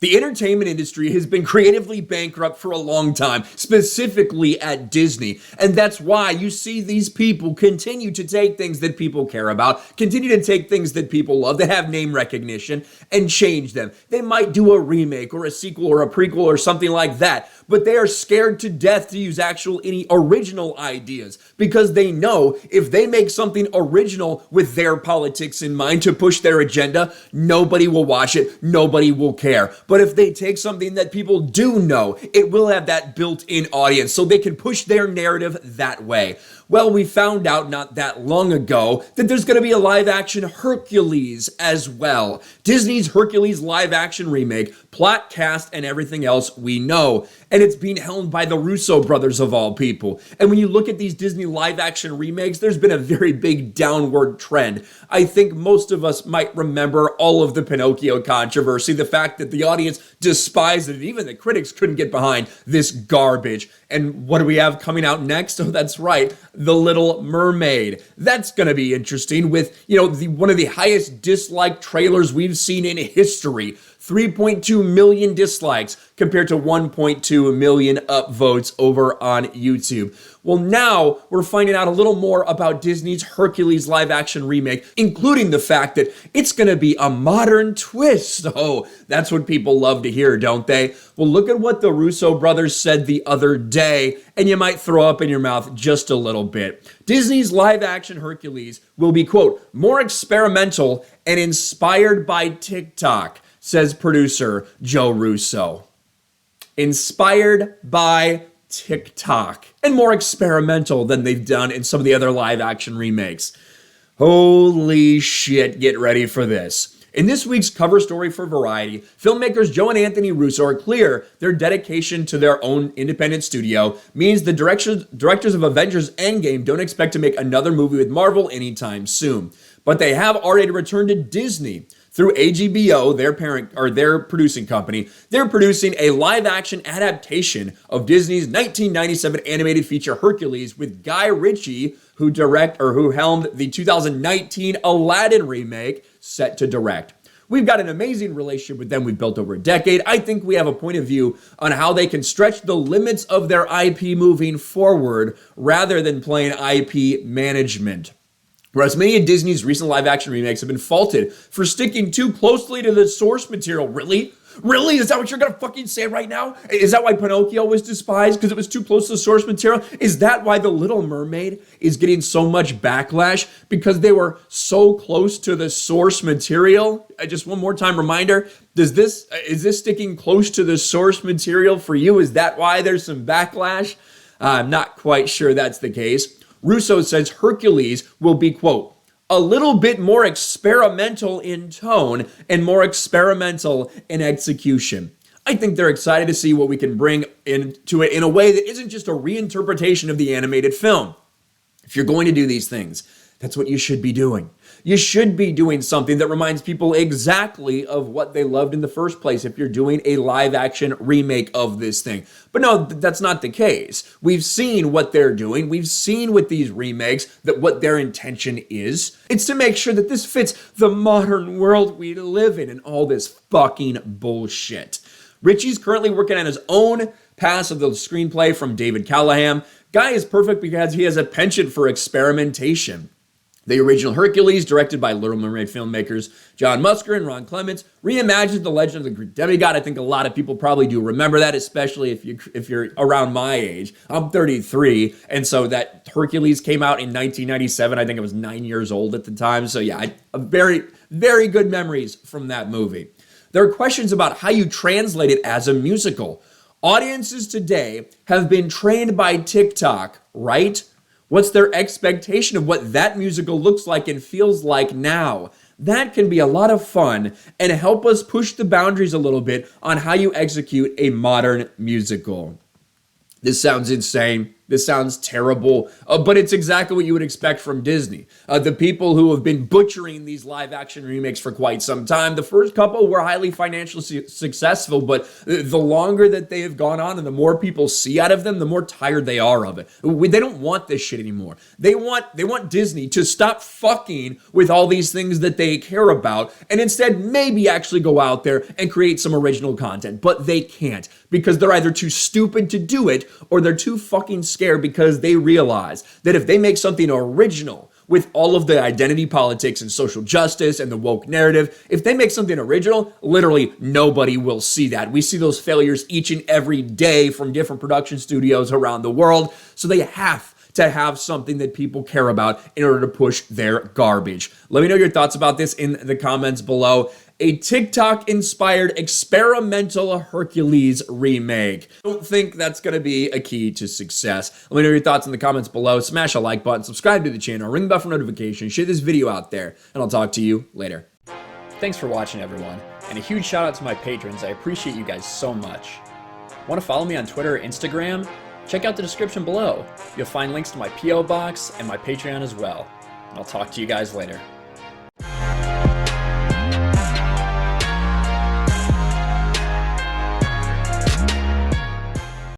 The entertainment industry has been creatively bankrupt for a long time, specifically at Disney. And that's why you see these people continue to take things that people care about, continue to take things that people love, that have name recognition, and change them. They might do a remake or a sequel or a prequel or something like that, but they are scared to death to use any original ideas, because they know if they make something original with their politics in mind to push their agenda, nobody will watch it, nobody will care. But if they take something that people do know, it will have that built-in audience, so they can push their narrative that way. Well, we found out not that long ago that there's going to be a live-action Hercules as well. Disney's Hercules live-action remake, plot, cast, and everything else we know. And it's being helmed by the Russo brothers of all people. And when you look at these Disney live-action remakes, there's been a very big downward trend. I think most of us might remember all of the Pinocchio controversy, the fact that the audience despised it, and even the critics couldn't get behind this garbage. And what do we have coming out next? Oh, that's right, The Little Mermaid. That's going to be interesting with, one of the highest disliked trailers we've seen in history. 3.2 million dislikes compared to 1.2 million upvotes over on YouTube. Well, now we're finding out a little more about Disney's Hercules live-action remake, including the fact that it's going to be a modern twist. Oh, that's what people love to hear, don't they? Well, look at what the Russo brothers said the other day, and you might throw up in your mouth just a little bit. Disney's live-action Hercules will be, quote, more experimental and inspired by TikTok, says producer Joe Russo. Inspired by TikTok and more experimental than they've done in some of the other live-action remakes. Holy shit, get ready for this. In this week's cover story for Variety, filmmakers Joe and Anthony Russo are clear their dedication to their own independent studio means the directors of Avengers Endgame don't expect to make another movie with Marvel anytime soon. But they have already returned to Disney. Through AGBO, their producing company, they're producing a live-action adaptation of Disney's 1997 animated feature Hercules with Guy Ritchie, who helmed the 2019 Aladdin remake, set to direct. We've got an amazing relationship with them we've built over a decade. I think we have a point of view on how they can stretch the limits of their IP moving forward rather than playing IP management. Whereas many of Disney's recent live-action remakes have been faulted for sticking too closely to the source material. Really? Really? Is that what you're gonna fucking say right now? Is that why Pinocchio was despised? Because it was too close to the source material? Is that why The Little Mermaid is getting so much backlash? Because they were so close to the source material? Just one more time reminder, is this sticking close to the source material for you? Is that why there's some backlash? I'm not quite sure that's the case. Russo says Hercules will be, quote, a little bit more experimental in tone and more experimental in execution. I think they're excited to see what we can bring into it in a way that isn't just a reinterpretation of the animated film. If you're going to do these things, that's what you should be doing. You should be doing something that reminds people exactly of what they loved in the first place if you're doing a live-action remake of this thing. But no, that's not the case. We've seen what they're doing. We've seen with these remakes that what their intention is. It's to make sure that this fits the modern world we live in and all this fucking bullshit. Ritchie's currently working on his own pass of the screenplay from David Callahan. Guy is perfect because he has a penchant for experimentation. The original Hercules, directed by Little Mermaid filmmakers John Musker and Ron Clements, reimagined the legend of the Greek demigod. I think a lot of people probably do remember that, especially if you're around my age. I'm 33, and so that Hercules came out in 1997. I think I was 9 years old at the time. So yeah, very, very good memories from that movie. There are questions about how you translate it as a musical. Audiences today have been trained by TikTok, right? What's their expectation of what that musical looks like and feels like now? That can be a lot of fun and help us push the boundaries a little bit on how you execute a modern musical. This sounds insane. This sounds terrible, but it's exactly what you would expect from Disney. The people who have been butchering these live-action remakes for quite some time, the first couple were highly financially successful, but the longer that they have gone on and the more people see out of them, the more tired they are of it. They don't want this shit anymore. They want Disney to stop fucking with all these things that they care about and instead maybe actually go out there and create some original content. But they can't, because they're either too stupid to do it or they're too fucking scared because they realize that if they make something original with all of the identity politics and social justice and the woke narrative, if they make something original, literally nobody will see that. We see those failures each and every day from different production studios around the world, so they have to have something that people care about in order to push their garbage. Let me know your thoughts about this in the comments below. A TikTok-inspired experimental Hercules remake. I don't think that's going to be a key to success. Let me know your thoughts in the comments below. Smash a like button, subscribe to the channel, ring the bell for notifications, share this video out there, and I'll talk to you later. Thanks for watching, everyone, and a huge shout out to my patrons. I appreciate you guys so much. Want to follow me on Twitter or Instagram? Check out the description below. You'll find links to my P.O. box and my Patreon as well. And I'll talk to you guys later.